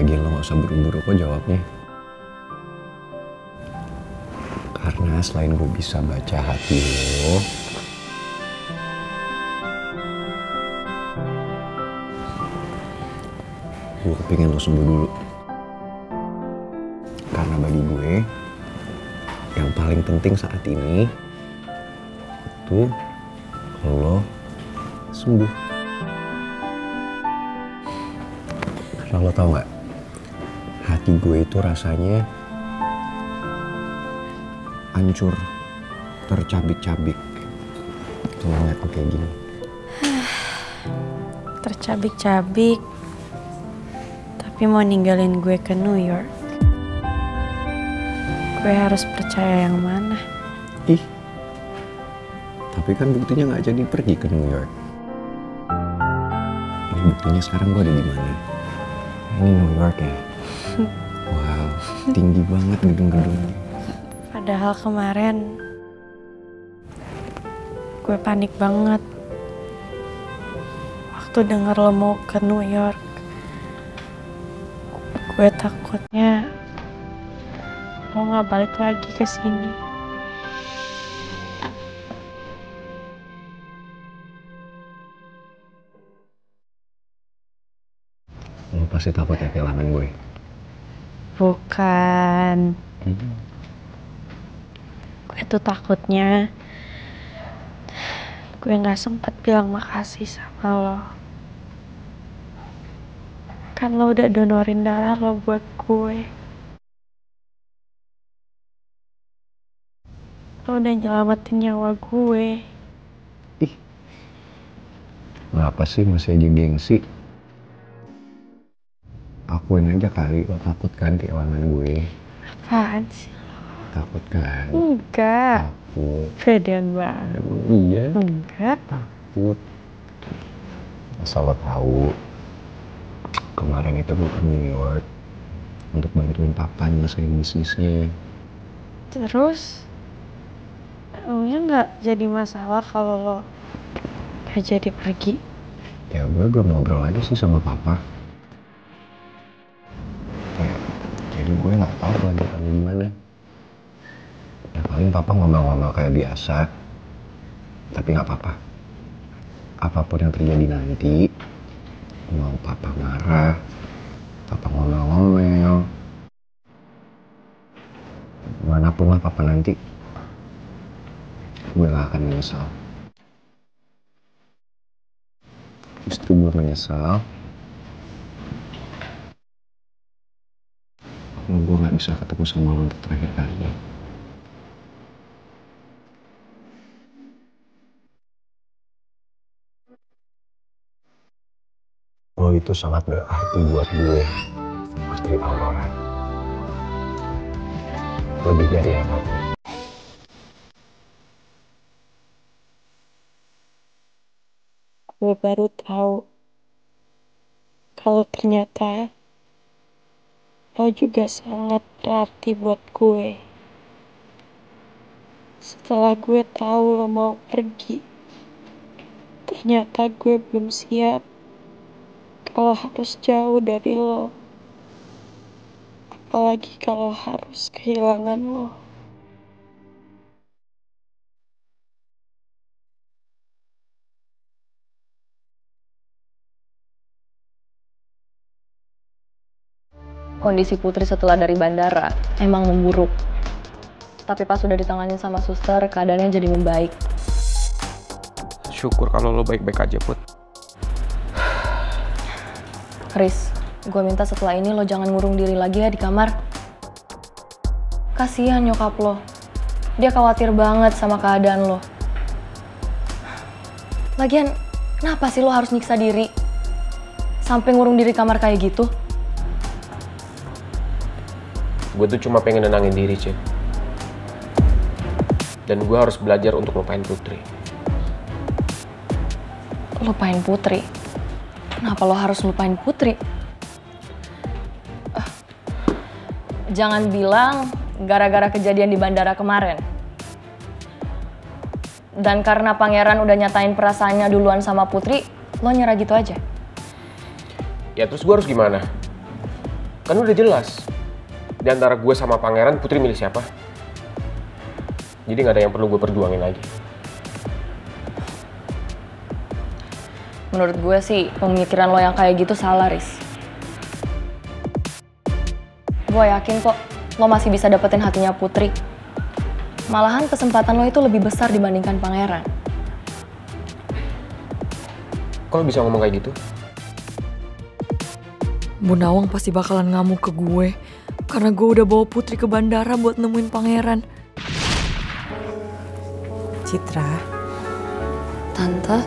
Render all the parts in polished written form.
Lagi lo gak usah buru-buru kok jawabnya. Karena selain gue bisa baca hati lo, gue kepingin lo sembuh dulu. Karena bagi gue, yang paling penting saat ini itu lo sembuh. Karena lo tau gak, hati gue itu rasanya hancur, tercabik-cabik. Tuh ngeliat gue kayak gini. Tercabik-cabik, tapi mau ninggalin gue ke New York. Gue harus percaya yang mana? Ih, tapi kan buktinya nggak jadi pergi ke New York. Ini buktinya sekarang gue ada di mana? Ini New York ya. Wow, tinggi banget gedung-gedungnya. Padahal kemarin gue panik banget waktu denger lo mau ke New York. Gue takutnya lo gak balik lagi ke sini. Lo pasti takut ya kehilangan gue. Bukan. Gue tuh takutnya gue gak sempat bilang makasih sama lo. Kan lo udah donorin darah lo buat gue. Lo udah nyelamatin nyawa gue. Ih, ngapa sih masih aja gengsi? Akuin aja kali lo takut kan kehilangan gue. Apaan sih? Takut kan? Enggak. Takut. Pedean banget. Iya. Enggak. Takut. Asal lo tahu, kemarin itu gue ke New York untuk bantuin papa nyelesain bisnisnya. Terus emangnya nggak jadi masalah kalau lo gak jadi pergi? Ya gue belum ngobrol aja sih sama papa. Ya, jadi gue nggak tahu kelanjutannya gimana. Ya paling papa ngomong-ngomong kayak biasa. Tapi nggak apa-apa. Apapun yang terjadi nanti, mau papa marah, papa ngomel-ngomel, manapun lah papa nanti, gue gak akan menyesal. Justru gue menyesal kalau gue gak bisa ketemu sama lo untuk terakhir kali. Lo itu sangat berarti buat gue, Putri Aurora. Lebih dari apapun. Gue baru tahu kalau ternyata lo juga sangat berarti buat gue. Setelah gue tahu lo mau pergi, ternyata gue belum siap kalau harus jauh dari lo. Apalagi kalau harus kehilangan lo. Kondisi Putri setelah dari bandara emang memburuk. Tapi pas sudah ditangani sama suster, keadaannya jadi membaik. Syukur kalau lo baik-baik aja, Put. Chris, gue minta setelah ini lo jangan ngurung diri lagi ya di kamar. Kasihan nyokap lo. Dia khawatir banget sama keadaan lo. Lagian, kenapa sih lo harus nyiksa diri? Sampai ngurung diri kamar kayak gitu? Gue tuh cuma pengen nenangin diri, Cid. Dan gue harus belajar untuk lupain Putri. Lupain Putri? Kenapa lo harus lupain Putri? Jangan bilang gara-gara kejadian di bandara kemarin. Dan karena pangeran udah nyatain perasaannya duluan sama Putri, lo nyerah gitu aja? Ya terus gue harus gimana? Kan udah jelas. Di antara gue sama pangeran, Putri milih siapa? Jadi nggak ada yang perlu gue perjuangin lagi. Menurut gue sih, pemikiran lo yang kayak gitu salah, Riz. Gue yakin kok, lo masih bisa dapetin hatinya Putri. Malahan kesempatan lo itu lebih besar dibandingkan pangeran. Kok lo bisa ngomong kayak gitu? Bu Nawang pasti bakalan ngamuk ke gue karena gue udah bawa Putri ke bandara buat nemuin pangeran. Citra. Tante,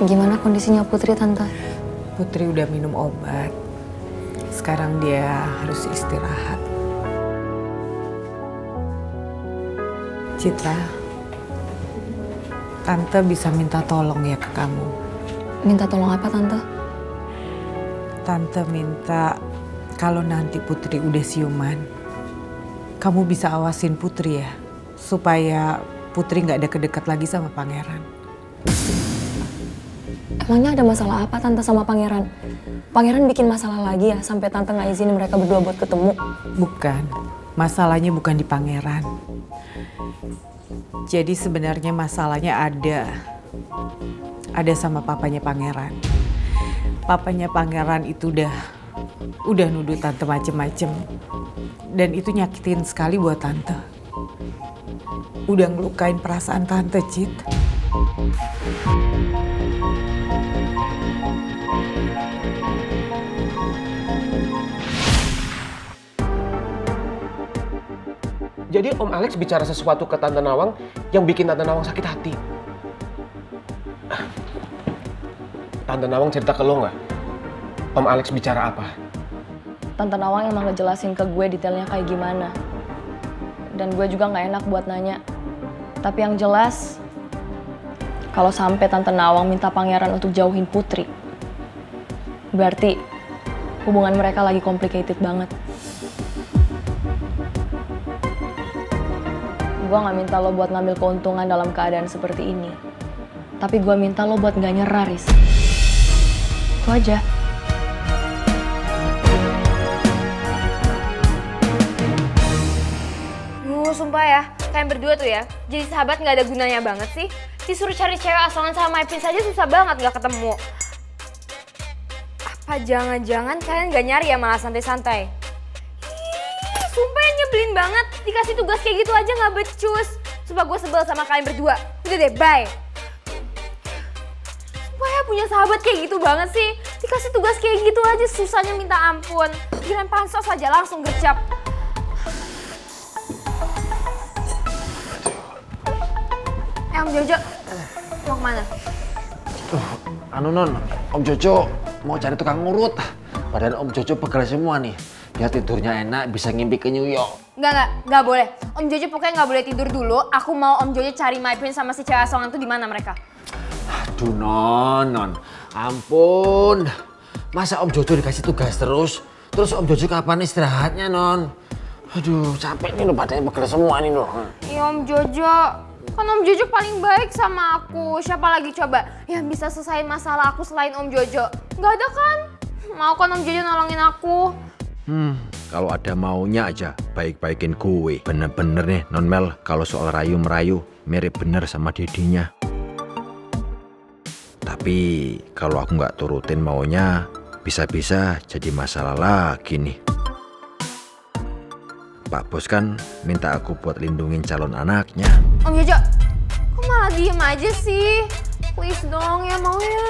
gimana kondisinya Putri, Tante? Putri udah minum obat. Sekarang dia harus istirahat. Citra, Tante bisa minta tolong ya ke kamu. Minta tolong apa, Tante? Tante minta kalau nanti Putri udah siuman, kamu bisa awasin Putri ya, supaya Putri nggak deket-deket lagi sama pangeran. Emangnya ada masalah apa Tante sama pangeran? Pangeran bikin masalah lagi ya sampai Tante nggak izinin mereka berdua buat ketemu? Bukan, masalahnya bukan di pangeran. Jadi sebenarnya masalahnya ada sama papanya pangeran. Papanya pangeran itu udah nuduh Tante macem-macem. Dan itu nyakitin sekali buat Tante. Udah ngelukain perasaan Tante, Cit. Jadi Om Alex bicara sesuatu ke Tante Nawang yang bikin Tante Nawang sakit hati. Tante Nawang cerita ke lo nggak? Om Alex bicara apa? Tante Nawang emang ngejelasin ke gue detailnya kayak gimana. Dan gue juga nggak enak buat nanya. Tapi yang jelas, kalau sampai Tante Nawang minta pangeran untuk jauhin Putri, berarti hubungan mereka lagi complicated banget. Gue gak minta lo buat ngambil keuntungan dalam keadaan seperti ini. Tapi gue minta lo buat gak nyerah, Riz. Itu aja. Sumpah ya, kalian berdua tuh ya, jadi sahabat gak ada gunanya banget sih. Disuruh cari cewek asongan sama My Prince aja susah banget gak ketemu. Apa jangan-jangan kalian gak nyari ya malah santai-santai? Sumpah ya nyebelin banget, dikasih tugas kayak gitu aja gak becus. Sumpah gue sebel sama kalian berdua. Udah deh, bye. Sumpah ya punya sahabat kayak gitu banget sih. Dikasih tugas kayak gitu aja susahnya minta ampun. Kirain pansos aja langsung gercep. Om Jojo, mau kemana? Non, Om Jojo mau cari tukang ngurut. Badan Om Jojo pegel semua nih. Biar tidurnya enak, bisa ngimpi ke New York. Nggak boleh. Om Jojo pokoknya nggak boleh tidur dulu. Aku mau Om Jojo cari My Prince sama si cewek asongan tuh di mana mereka? Aduh, Non. Ampun. Masa Om Jojo dikasih tugas terus? Terus Om Jojo kapan istirahatnya, Non? Aduh, capek nih loh, badannya pegel semua nih loh. Iya Om Jojo. Kan Om Jojo paling baik sama aku. Siapa lagi coba yang bisa selesaiin masalah aku selain Om Jojo? Nggak ada kan? Mau kan Om Jojo nolongin aku? Kalau ada maunya aja baik-baikin gue. Bener-bener nih Non Mel, kalau soal rayu-merayu mirip bener sama dedinya. Tapi kalau aku nggak turutin maunya, bisa-bisa jadi masalah lagi nih. Pak Bos kan minta aku buat lindungin calon anaknya. Om Jojo, kok malah diem aja sih? Please dong ya mau ya.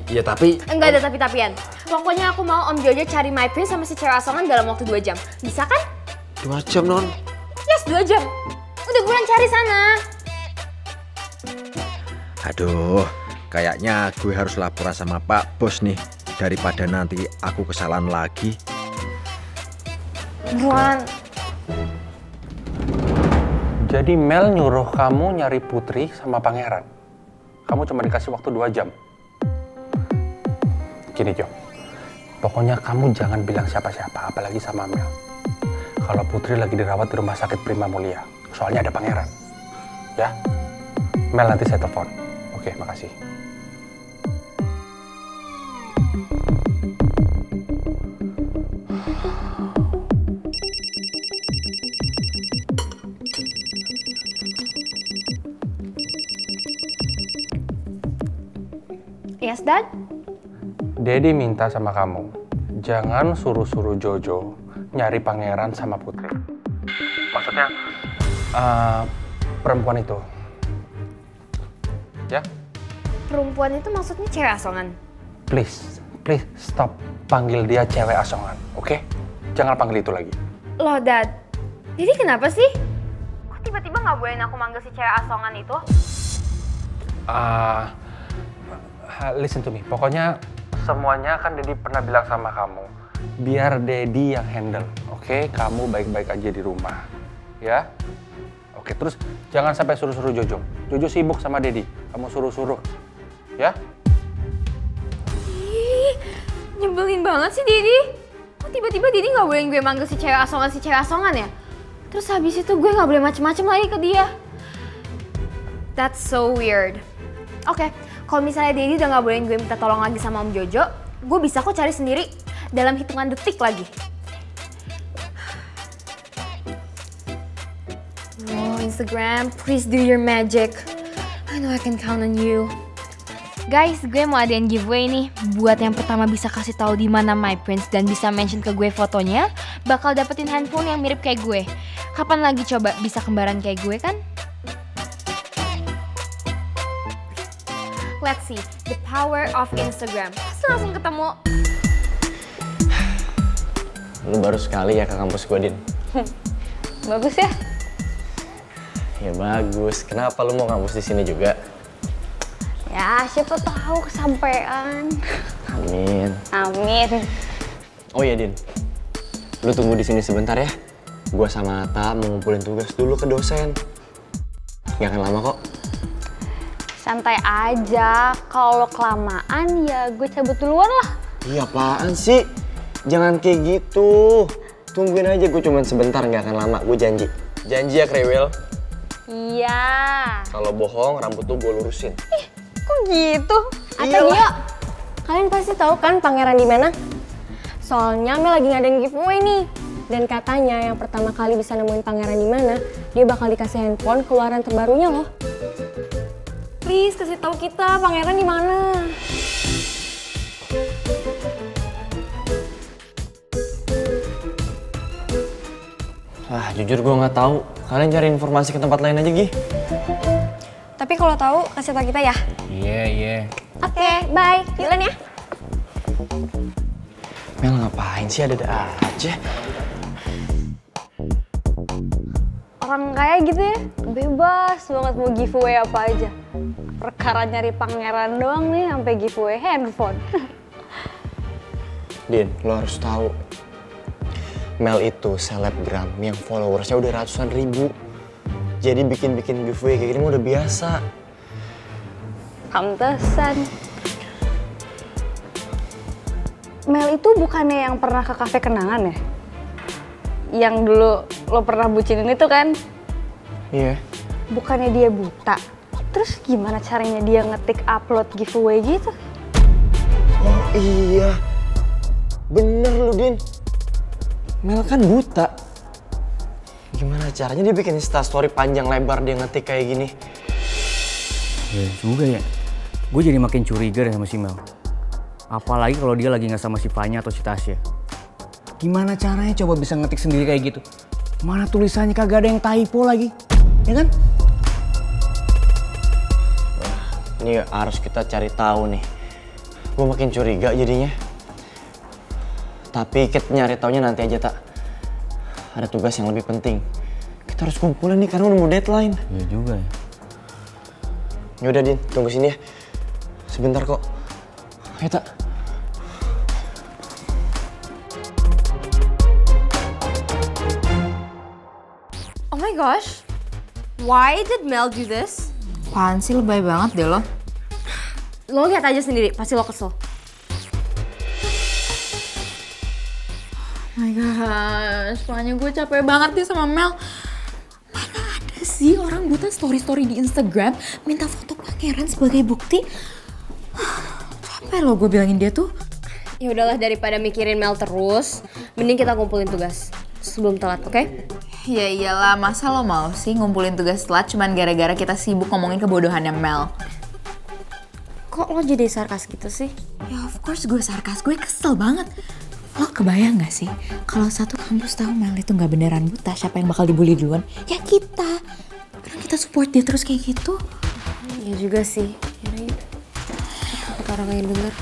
Iya tapi... Enggak ada tapi-tapian. Pokoknya aku mau Om Jojo cari My Prince sama si cewek asongan dalam waktu 2 jam. Bisa kan? 2 jam, Non? Yes, 2 jam. Udah buruan cari sana. Aduh, kayaknya gue harus laporan sama Pak Bos nih. Daripada nanti aku kesalahan lagi. Buruan. Jadi Mel nyuruh kamu nyari Putri sama pangeran. Kamu cuma dikasih waktu 2 jam. Gini Jo, pokoknya kamu jangan bilang siapa-siapa, apalagi sama Mel. Kalau Putri lagi dirawat di rumah sakit Prima Mulia, soalnya ada pangeran. Ya, Mel nanti saya telepon. Oke, makasih. Yes, Dad? Daddy minta sama kamu, jangan suruh-suruh Jojo nyari pangeran sama Putri. Maksudnya, perempuan itu. Ya? Perempuan itu maksudnya cewek asongan? Please stop panggil dia cewek asongan, oke? Jangan panggil itu lagi. Loh, Dad. Jadi kenapa sih? Kok tiba-tiba nggak bolehin aku manggil si cewek asongan itu? Listen to me, pokoknya semuanya kan Daddy pernah bilang sama kamu, biar Daddy yang handle, oke? Kamu baik-baik aja di rumah, ya? Oke, terus jangan sampai suruh-suruh Jojo. Jojo sibuk sama Daddy, kamu suruh-suruh, ya? Ih, nyebelin banget sih Didi. Kok tiba-tiba Didi nggak bolehin gue manggil si cewek asongan ya? Terus habis itu gue nggak boleh macem-macem lagi ke dia. That's so weird. Oke, kalau misalnya Daddy udah nggak bolehin gue minta tolong lagi sama Om Jojo, gue bisa kok cari sendiri dalam hitungan detik lagi. Oh, Instagram, please do your magic. I know I can count on you. Guys, gue mau adain giveaway nih. Buat yang pertama bisa kasih tahu di mana My Prince dan bisa mention ke gue fotonya, bakal dapetin handphone yang mirip kayak gue. Kapan lagi coba bisa kembaran kayak gue kan? Let's see, the power of Instagram. Pasti langsung ketemu. Lu baru sekali ya ke kampus gue, Din. Bagus ya? Ya bagus. Kenapa lu mau kampus di sini juga? Ya, siapa tahu kesampean. Amin. Amin. Oh iya, Din. Lu tunggu di sini sebentar ya. Gua sama Ata mau ngumpulin tugas dulu ke dosen. Gak akan lama kok. Santai aja, kalau kelamaan ya gue cabut duluan lah. Iya apaan sih? Jangan kayak gitu. Tungguin aja, gue cuman sebentar, gak akan lama, gue janji. Janji ya, Krewil? Iya. Kalau bohong, rambut tuh gue lurusin. Ih, kok gitu? Atau Gio, kalian pasti tahu kan pangeran di mana? Soalnya Mel lagi ngadain giveaway nih. Dan katanya yang pertama kali bisa nemuin pangeran di mana, dia bakal dikasih handphone keluaran terbarunya loh. Please kasih tahu kita pangeran di mana. Jujur gue nggak tahu. Kalian cari informasi ke tempat lain aja, Gi. Tapi kalau tahu kasih tahu kita ya. Iya. Oke, bye. Jalan ya. Mel ngapain sih, ada aja. Orang kaya gitu ya, bebas banget mau giveaway apa aja. Perkara nyari pangeran doang nih, sampai giveaway handphone. Din, lo harus tahu. Mel itu selebgram yang followersnya udah ratusan ribu. Jadi bikin giveaway kayak gini udah biasa. Pantesan. Mel itu bukannya yang pernah ke kafe kenangan ya? Yang dulu lo pernah bucinin itu kan? Iya. Bukannya dia buta? Terus gimana caranya dia ngetik upload giveaway gitu? Oh iya. Bener lu, Din. Mel kan buta. Gimana caranya dia bikin instastory panjang lebar dia ngetik kayak gini? Ya juga ya. Gue jadi makin curiga deh sama si Mel. Apalagi kalau dia lagi nggak sama si Fanya atau si Tasya. Gimana caranya coba bisa ngetik sendiri kayak gitu? Mana tulisannya kagak ada yang typo lagi, ya kan? Wah, ini harus kita cari tahu nih. Gue makin curiga jadinya. Tapi kita nyari taunya nanti aja, Tak. Ada tugas yang lebih penting. Kita harus kumpulin nih karena udah mau deadline. Iya juga ya. Yaudah, Din, tunggu sini ya. Sebentar kok. Ayo, Tak. Oh my gosh, why did Mel do this? Apaan sih, lebay banget deh lo. Lo lihat aja sendiri, pasti lo kesel. Oh my gosh, soalnya gue capek banget nih sama Mel. Mana ada sih orang buta story-story di Instagram minta foto pangeran sebagai bukti? Capek lo gue bilangin dia tuh. Ya udahlah, daripada mikirin Mel terus, mending kita kumpulin tugas sebelum telat, oke? Ya iyalah, masa lo mau sih ngumpulin tugas telat cuman gara-gara kita sibuk ngomongin kebodohannya Mel? Kok lo jadi sarkas gitu sih? Ya of course gue sarkas, gue kesel banget. Lo kebayang gak sih kalau satu kampus tahu Mel itu gak beneran buta, siapa yang bakal dibully duluan? Ya kita. Karena kita support dia terus kayak gitu. Ya juga sih. Yaudah yuk. Takut orang lain denger.